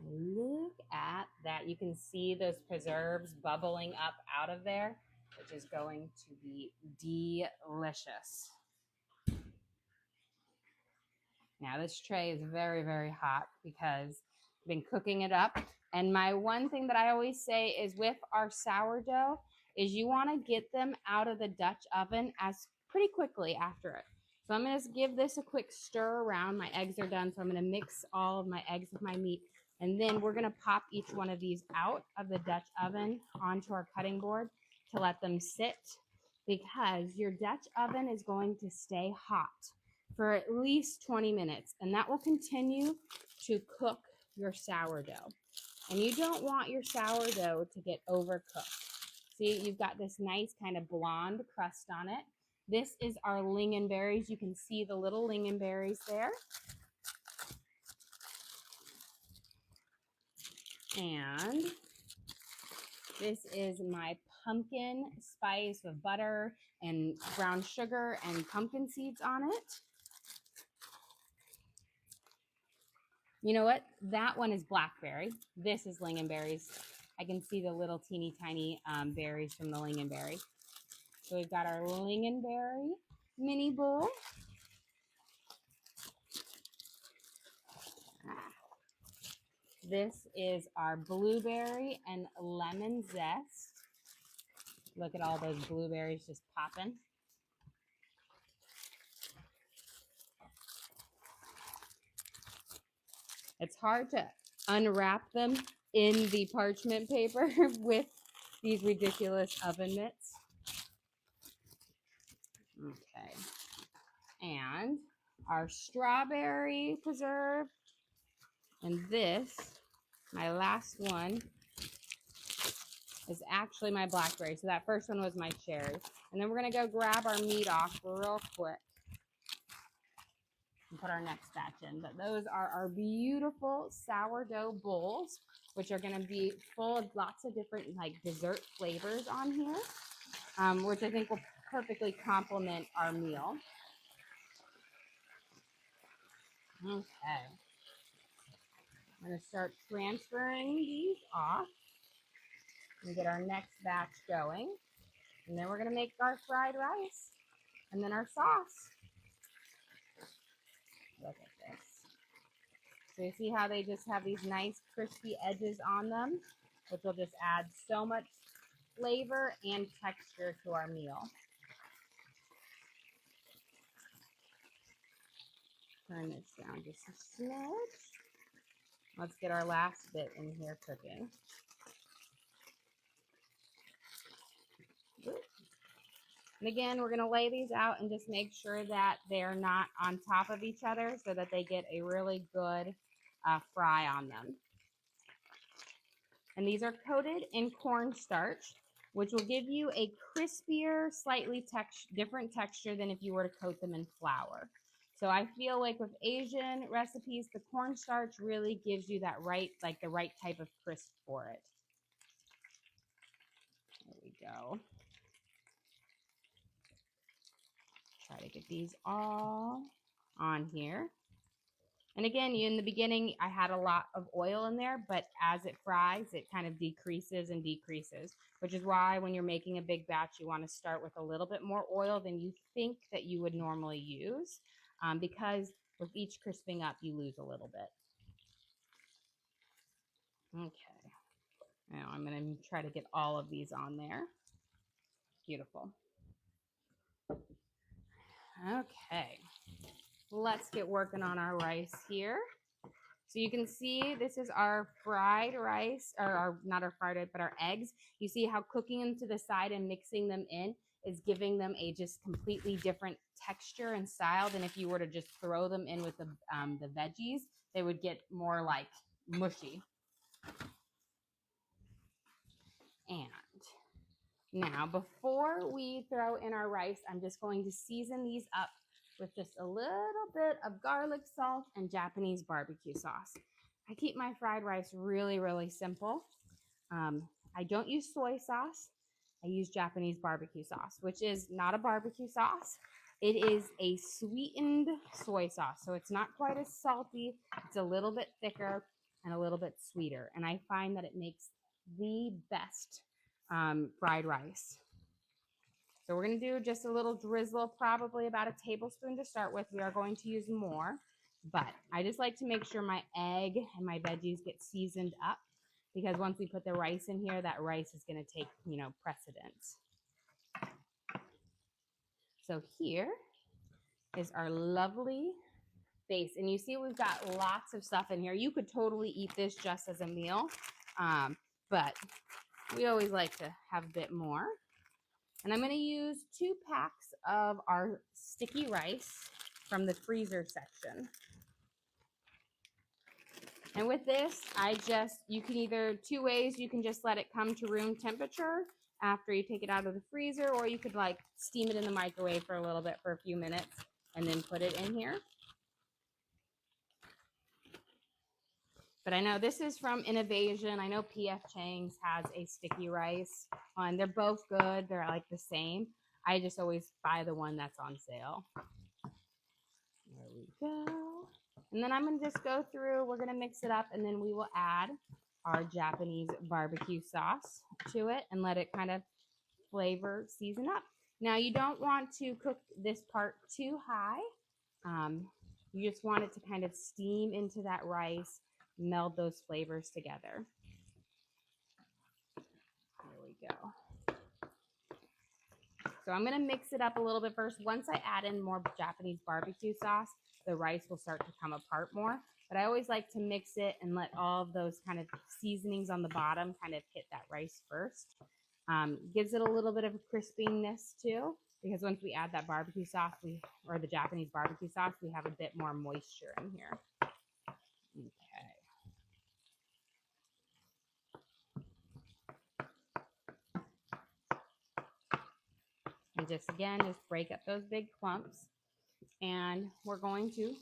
Look at that. You can see those preserves bubbling up out of there, which is going to be delicious. Now this tray is very, very hot because I've been cooking it up. And my one thing that I always say is with our sourdough is you want to get them out of the Dutch oven as pretty quickly after it. So I'm going to give this a quick stir around. My eggs are done, so I'm going to mix all of my eggs with my meat. And then we're going to pop each one of these out of the Dutch oven onto our cutting board to let them sit, because your Dutch oven is going to stay hot for at least 20 minutes, and that will continue to cook your sourdough. And you don't want your sourdough to get overcooked. See, you've got this nice kind of blonde crust on it. This is our lingonberries. You can see the little lingonberries there. And this is my pumpkin spice with butter and brown sugar and pumpkin seeds on it. You know what? That one is blackberry. This is lingonberries. I can see the little teeny tiny berries from the lingonberry. So we've got our lingonberry mini bowl. This is our blueberry and lemon zest. Look at all those blueberries just popping. It's hard to unwrap them in the parchment paper with these ridiculous oven mitts. Okay. And our strawberry preserve. And this, my last one, is actually my blackberry. So that first one was my cherry. And then we're going to go grab our meat off real quick and put our next batch in. But those are our beautiful sourdough bowls, which are going to be full of lots of different like dessert flavors on here, which I think will perfectly complement our meal. Okay. I'm going to start transferring these off and get our next batch going. And then we're going to make our fried rice and then our sauce. Look at this. So you see how they just have these nice crispy edges on them, which will just add so much flavor and texture to our meal. Turn this down just a smidge. Let's get our last bit in here cooking. And again, we're going to lay these out and just make sure that they're not on top of each other so that they get a really good fry on them. And these are coated in cornstarch, which will give you a crispier, slightly different texture than if you were to coat them in flour. So I feel like with Asian recipes, the cornstarch really gives you that right, like the right type of crisp for it. There we go. Try to get these all on here. And again, in the beginning, I had a lot of oil in there, but as it fries, it kind of decreases and decreases, which is why when you're making a big batch, you want to start with a little bit more oil than you think that you would normally use, because with each crisping up, you lose a little bit. Okay. Now I'm going to try to get all of these on there. Beautiful. Okay. Let's get working on our rice here. So you can see this is our fried rice, or our, not our fried rice, but our eggs. You see how cooking them to the side and mixing them in is giving them a just completely different texture and style than if you were to just throw them in with the veggies. They would get more like mushy. And now before we throw in our rice, I'm just going to season these up with just a little bit of garlic salt and Japanese barbecue sauce. I keep my fried rice really, really simple. I don't use soy sauce. I use Japanese barbecue sauce, which is not a barbecue sauce. It is a sweetened soy sauce, so it's not quite as salty. It's a little bit thicker and a little bit sweeter, and I find that it makes the best fried rice. So we're going to do just a little drizzle, probably about a tablespoon to start with. We are going to use more, but I just like to make sure my egg and my veggies get seasoned up, because once we put the rice in here, that rice is going to take, precedence. So here is our lovely base. And you see we've got lots of stuff in here. You could totally eat this just as a meal, but we always like to have a bit more. And I'm going to use 2 packs of our sticky rice from the freezer section. And with this, you can either 2 ways. You can just let it come to room temperature after you take it out of the freezer, or you could like steam it in the microwave for a little bit, for a few minutes, and then put it in here. But I know this is from Innovation. I know P.F. Chang's has a sticky rice, and they're both good. They're like the same. I just always buy the one that's on sale. There we go. And then I'm going to just go through. We're going to mix it up, and then we will add our Japanese barbecue sauce to it and let it kind of season up. Now, you don't want to cook this part too high. You just want it to kind of steam into that rice, meld those flavors together. There we go. So I'm going to mix it up a little bit first. Once I add in more Japanese barbecue sauce, the rice will start to come apart more. But I always like to mix it and let all of those kind of seasonings on the bottom kind of hit that rice first. Gives it a little bit of a crispiness too, because once we add that barbecue sauce, or the Japanese barbecue sauce, we have a bit more moisture in here. Okay. And just break up those big clumps. And we're going to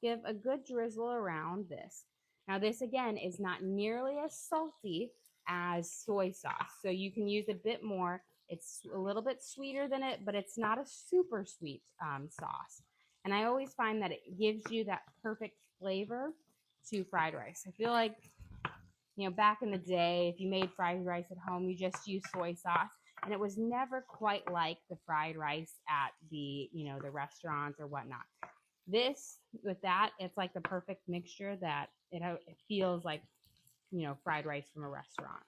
give a good drizzle around this. Now this again is not nearly as salty as soy sauce, so you can use a bit more. It's a little bit sweeter than it, but it's not a super sweet sauce. And I always find that it gives you that perfect flavor to fried rice. I feel like, back in the day, if you made fried rice at home, you just used soy sauce, and it was never quite like the fried rice at the, the restaurants or whatnot. This, with that, it's like the perfect mixture that it feels like, fried rice from a restaurant.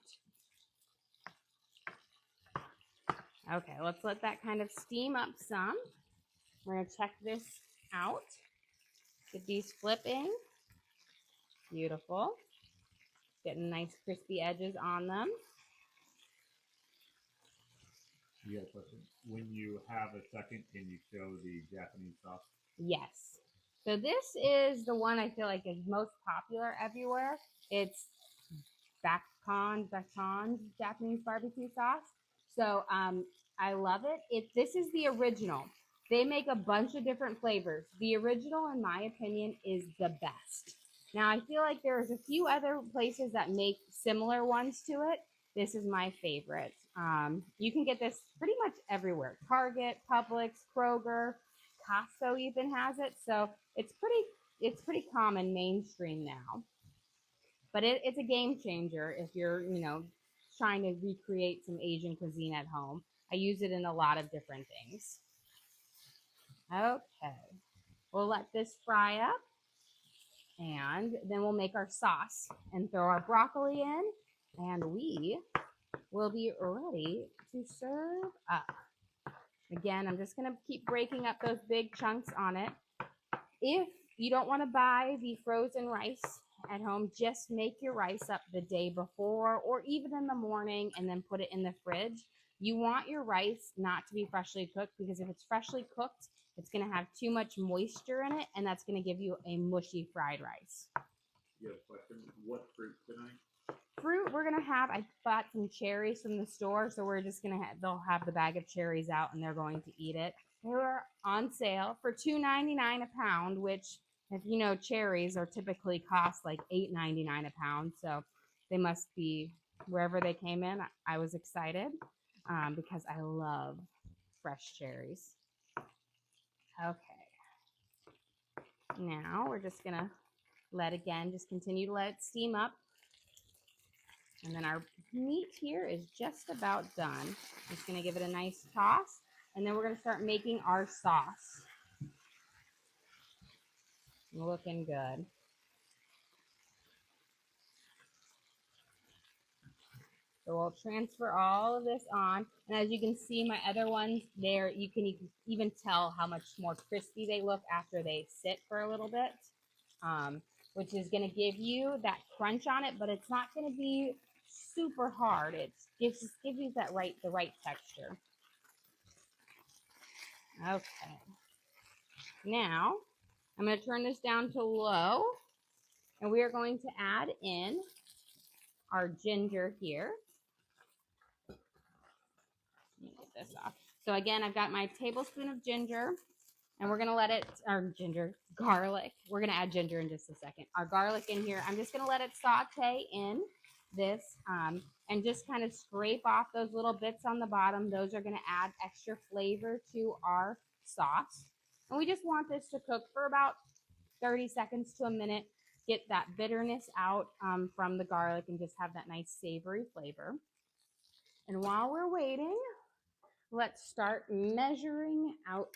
Okay, let's let that kind of steam up some. We're going to check this out. Get these flipping. Beautiful. Getting nice crispy edges on them. You got a question. When you have a second, can you show the Japanese sauce? Yes. So this is the one I feel like is most popular everywhere. It's Bacon's Japanese barbecue sauce. So I love it. This is the original. They make a bunch of different flavors. The original, in my opinion, is the best. Now, I feel like there's a few other places that make similar ones to it. This is my favorite. You can get this pretty much everywhere. Target, Publix, Kroger, Costco even has it. So it's pretty common mainstream now. But it's a game changer if you're, trying to recreate some Asian cuisine at home. I use it in a lot of different things. Okay, we'll let this fry up, and then we'll make our sauce and throw our broccoli in, and we will be ready to serve up. Again, I'm just gonna keep breaking up those big chunks on it. If you don't want to buy the frozen rice at home, just make your rice up the day before or even in the morning and then put it in the fridge. You want your rice not to be freshly cooked, because if it's freshly cooked, it's going to have too much moisture in it, and that's going to give you a mushy fried rice. You have a question? What fruit tonight? Fruit, we're going to have, I bought some cherries from the store, so we're just going to they'll have the bag of cherries out, and they're going to eat it. They were on sale for $2.99 a pound, which, if you know, cherries are typically cost like $8.99 a pound, so they must be wherever they came in. I was excited because I love fresh cherries. Okay. Now we're just going to just continue to let it steam up. And then our meat here is just about done. Just going to give it a nice toss. And then we're going to start making our sauce. Looking good. So we'll transfer all of this on. And as you can see, my other ones there, you can even tell how much more crispy they look after they sit for a little bit, which is going to give you that crunch on it, but it's not going to be super hard. It gives you the right texture. Okay. Now, I'm going to turn this down to low, and we are going to add in our ginger here. Let me get this off. So again, I've got my tablespoon of ginger, and we're going to let it, garlic. We're going to add ginger in just a second. Our garlic in here, I'm just going to let it saute in this and just kind of scrape off those little bits on the bottom. Those are going to add extra flavor to our sauce. And we just want this to cook for about 30 seconds to a minute, get that bitterness out from the garlic and just have that nice savory flavor. And while we're waiting, let's start measuring out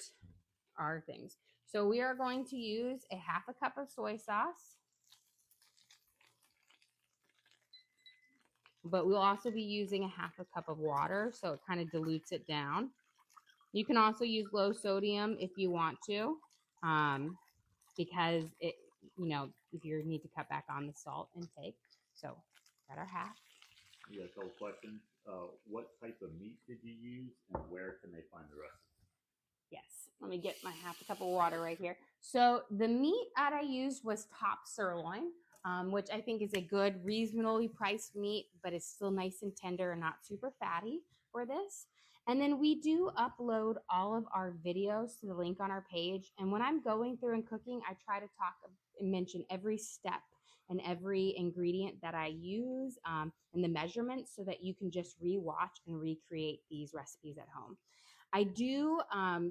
our things. So we are going to use a half a cup of soy sauce, but we'll also be using a half a cup of water, so it kind of dilutes it down. You can also use low sodium if you want to, because if you need to cut back on the salt intake. So got our half. You got a couple questions. What type of meat did you use, and where can they find the recipe? Yes, let me get my half a cup of water right here. So the meat that I used was top sirloin, which I think is a good, reasonably priced meat, but it's still nice and tender and not super fatty for this. And then we do upload all of our videos to the link on our page. And when I'm going through and cooking, I try to talk and mention every step and every ingredient that I use and the measurements, so that you can just rewatch and recreate these recipes at home. I do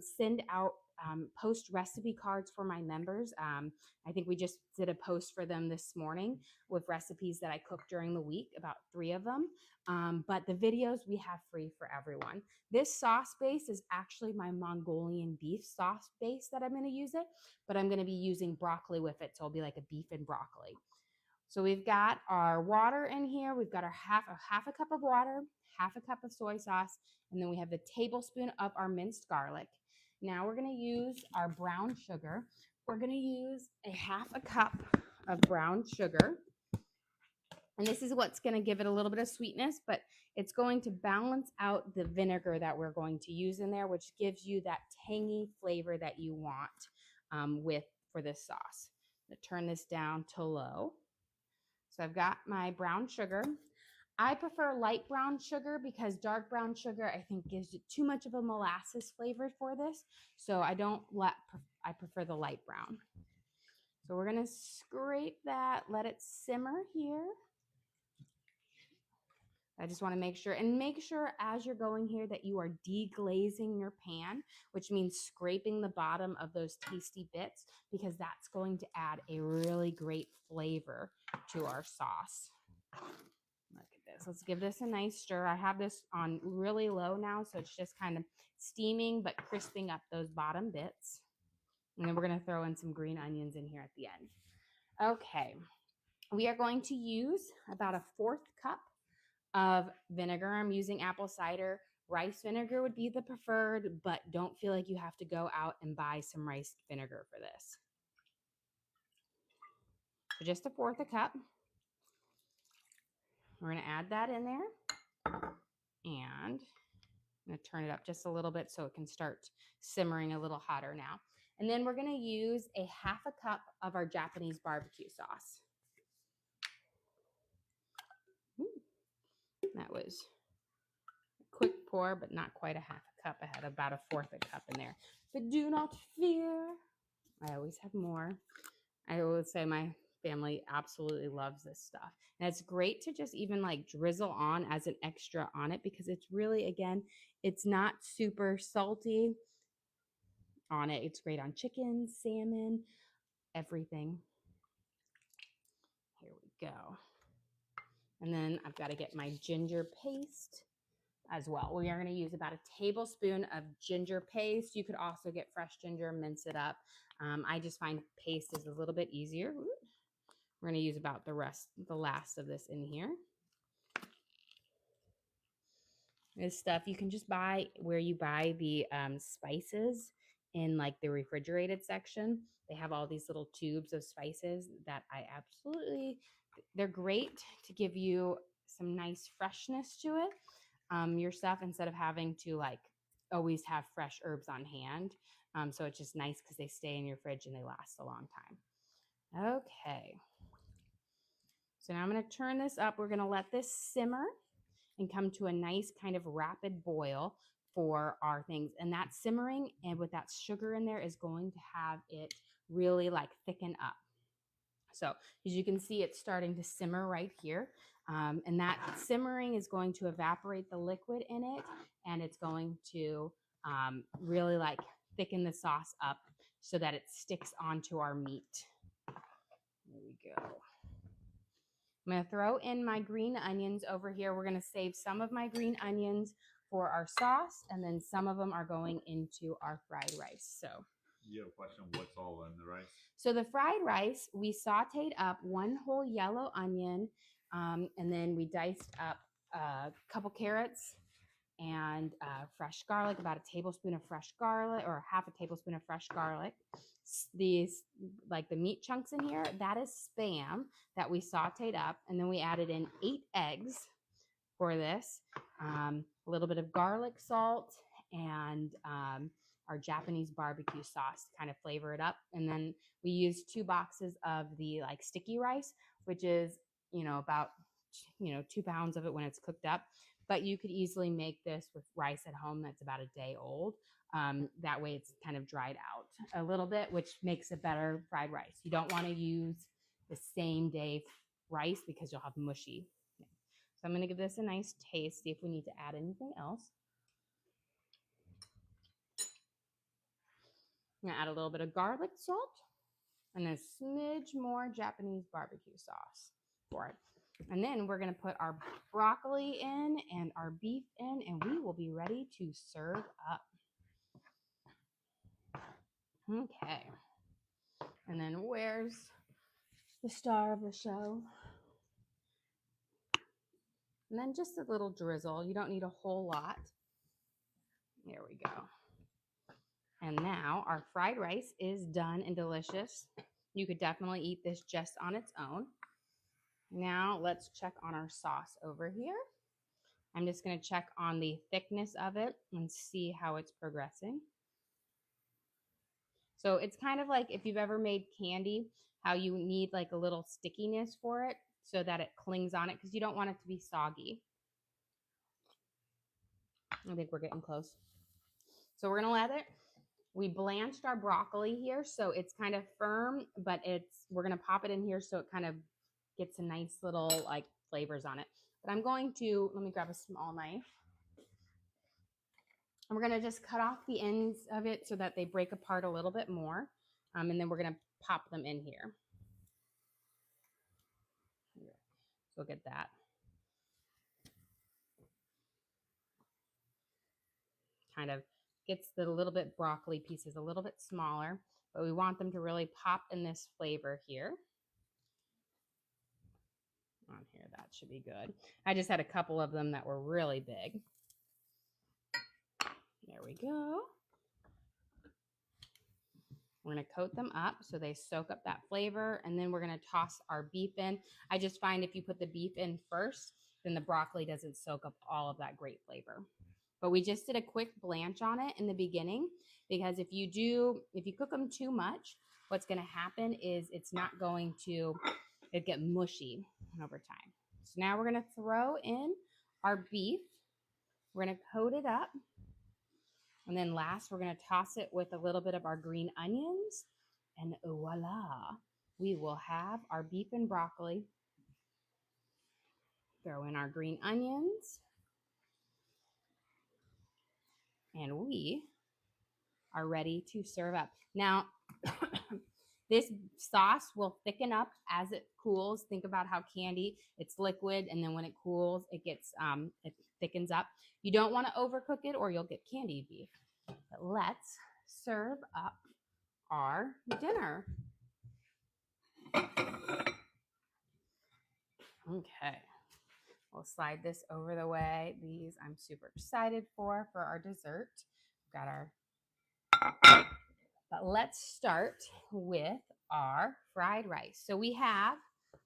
send out post recipe cards for my members. I think we just did a post for them this morning with recipes that I cooked during the week, about 3 of them. But the videos we have free for everyone. This sauce base is actually my Mongolian beef sauce base that I'm going to use it, but I'm going to be using broccoli with it. So it'll be like a beef and broccoli. So we've got our water in here. We've got our half a cup of water, half a cup of soy sauce, and then we have the tablespoon of our minced garlic. Now we're going to use our brown sugar. We're going to use a half a cup of brown sugar. And this is what's going to give it a little bit of sweetness, but it's going to balance out the vinegar that we're going to use in there, which gives you that tangy flavor that you want for this sauce. I'm going to turn this down to low. So I've got my brown sugar. I prefer light brown sugar because dark brown sugar, I think, gives it too much of a molasses flavor for this. So I prefer the light brown. So we're going to scrape that, let it simmer here. I just want to make sure as you're going here that you are deglazing your pan, which means scraping the bottom of those tasty bits, because that's going to add a really great flavor to our sauce. Look at this. Let's give this a nice stir. I have this on really low now, so it's just kind of steaming but crisping up those bottom bits. And then we're going to throw in some green onions in here at the end. Okay. We are going to use about a 1/4 cup of vinegar. I'm using apple cider. Rice vinegar would be the preferred, but don't feel like you have to go out and buy some rice vinegar for this. So just a 1/4 cup. We're going to add that in there, and I'm going to turn it up just a little bit so it can start simmering a little hotter now. And then we're going to use a 1/2 cup of our Japanese barbecue sauce. That was a quick pour, but not quite a 1/2 cup. I had about a 1/4 cup in there. But do not fear, I always have more. I always say my family absolutely loves this stuff. And it's great to just even like drizzle on as an extra on it, because it's really, again, it's not super salty on it. It's great on chicken, salmon, everything. Here we go. And then I've got to get my ginger paste as well. We are going to use about a tablespoon of ginger paste. You could also get fresh ginger, mince it up. I just find paste is a little bit easier. We're going to use about the last of this in here. This stuff you can just buy where you buy the spices in like the refrigerated section. They have all these little tubes of spices that they're great to give you some nice freshness to it. Your stuff, instead of having to like always have fresh herbs on hand. So it's just nice because they stay in your fridge and they last a long time. Okay. So now I'm going to turn this up. We're going to let this simmer and come to a nice kind of rapid boil for our things. And that simmering and with that sugar in there is going to have it really like thicken up. So as you can see, it's starting to simmer right here. And that simmering is going to evaporate the liquid in it, and it's going to really like thicken the sauce up so that it sticks onto our meat. There we go. I'm going to throw in my green onions over here. We're going to save some of my green onions for our sauce, and then some of them are going into our fried rice. So you have a question, what's all in the rice? So the fried rice, we sauteed up 1 whole yellow onion, and then we diced up a couple carrots and fresh garlic, about a tablespoon of fresh garlic or 1/2 tablespoon of fresh garlic. These, like the meat chunks in here, that is Spam that we sauteed up, and then we added in 8 eggs for this, a little bit of garlic salt, and our Japanese barbecue sauce to kind of flavor it up. And then we used 2 boxes of the like sticky rice, which is, about, 2 pounds of it when it's cooked up. But you could easily make this with rice at home that's about a day old. That way it's kind of dried out a little bit, which makes a better fried rice. You don't want to use the same day rice because you'll have mushy. So I'm going to give this a nice taste, see if we need to add anything else. I'm going to add a little bit of garlic salt and a smidge more Japanese barbecue sauce for it. And then we're going to put our broccoli in and our beef in, and we will be ready to serve up. Okay. And then where's the star of the show? And then just a little drizzle. You don't need a whole lot. There we go. And now our fried rice is done and delicious. You could definitely eat this just on its own. Now let's check on our sauce over here. I'm just going to check on the thickness of it and see how it's progressing. So it's kind of like if you've ever made candy, how you need like a little stickiness for it. so that it clings on it because you don't want it to be soggy. I think we're getting close. So we're gonna let it. We blanched our broccoli here, so it's kind of firm, but we're gonna pop it in here so it kind of gets a nice little like flavors on it. But I'm going to, let me grab a small knife. And we're gonna just cut off the ends of it so that they break apart a little bit more. And then we're gonna pop them in here. So get that. Kind of gets the little bit broccoli pieces a little bit smaller, but we want them to really pop in this flavor here. On here, that should be good. I just had a couple of them that were really big. There we go. We're going to coat them up so they soak up that flavor, and then we're going to toss our beef in. I just find if you put the beef in first, then the broccoli doesn't soak up all of that great flavor. But we just did a quick blanch on it in the beginning, because if you cook them too much, what's going to happen is it's not going to get mushy over time. So now we're going to throw in our beef. We're going to coat it up. And then last, we're going to toss it with a little bit of our green onions. And voila, we will have our beef and broccoli. Throw in our green onions. And we are ready to serve up. Now, this sauce will thicken up as it cools. Think about how candy, it's liquid, and then when it cools, it thickens up. You don't want to overcook it or you'll get candied beef. But let's serve up our dinner. Okay. We'll slide this over the way. These I'm super excited for our dessert. We've got our, but let's start with our fried rice. So we have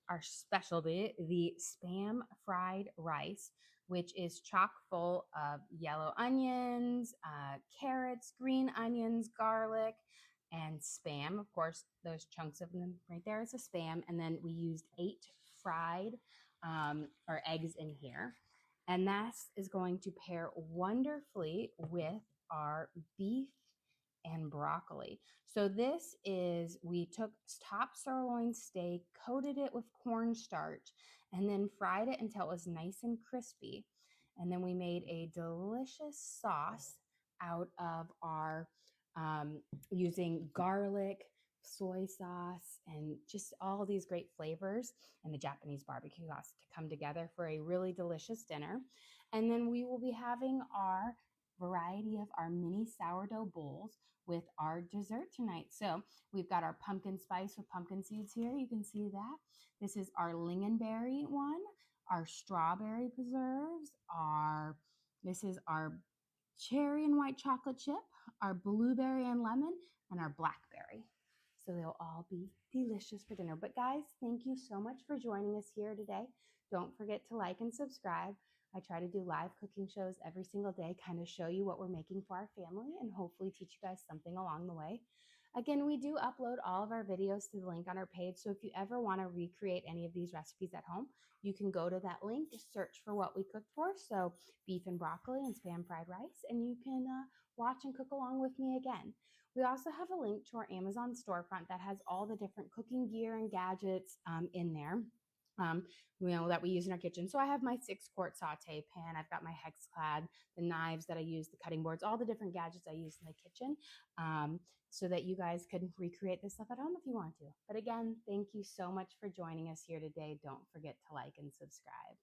our specialty, the Spam fried rice, which is chock full of yellow onions, carrots, green onions, garlic, and Spam. Of course, those chunks of them right there is a Spam. And then we used 8 fried or eggs in here. And that is going to pair wonderfully with our beef and broccoli. So this is, we took top sirloin steak, coated it with cornstarch, and then fried it until it was nice and crispy. And then we made a delicious sauce out of our using garlic, soy sauce, and just all these great flavors and the Japanese barbecue sauce to come together for a really delicious dinner. And then we will be having our variety of our mini sourdough bowls with our dessert tonight. So we've got our pumpkin spice with pumpkin seeds here. You can see that. This is our lingonberry one, our strawberry preserves, this is our cherry and white chocolate chip, our blueberry and lemon, and our blackberry. So they'll all be delicious for dinner. But guys, thank you so much for joining us here today. Don't forget to like and subscribe. I try to do live cooking shows every single day, kind of show you what we're making for our family and hopefully teach you guys something along the way. Again, we do upload all of our videos to the link on our page. So if you ever want to recreate any of these recipes at home, you can go to that link, search for what we cooked for. So beef and broccoli and Spam fried rice, and you can watch and cook along with me again. We also have a link to our Amazon storefront that has all the different cooking gear and gadgets in there. That we use in our kitchen. So I have my 6-quart saute pan. I've got my hex clad, the knives that I use, the cutting boards, all the different gadgets I use in the kitchen, so that you guys can recreate this stuff at home if you want to. But again, thank you so much for joining us here today. Don't forget to like and subscribe.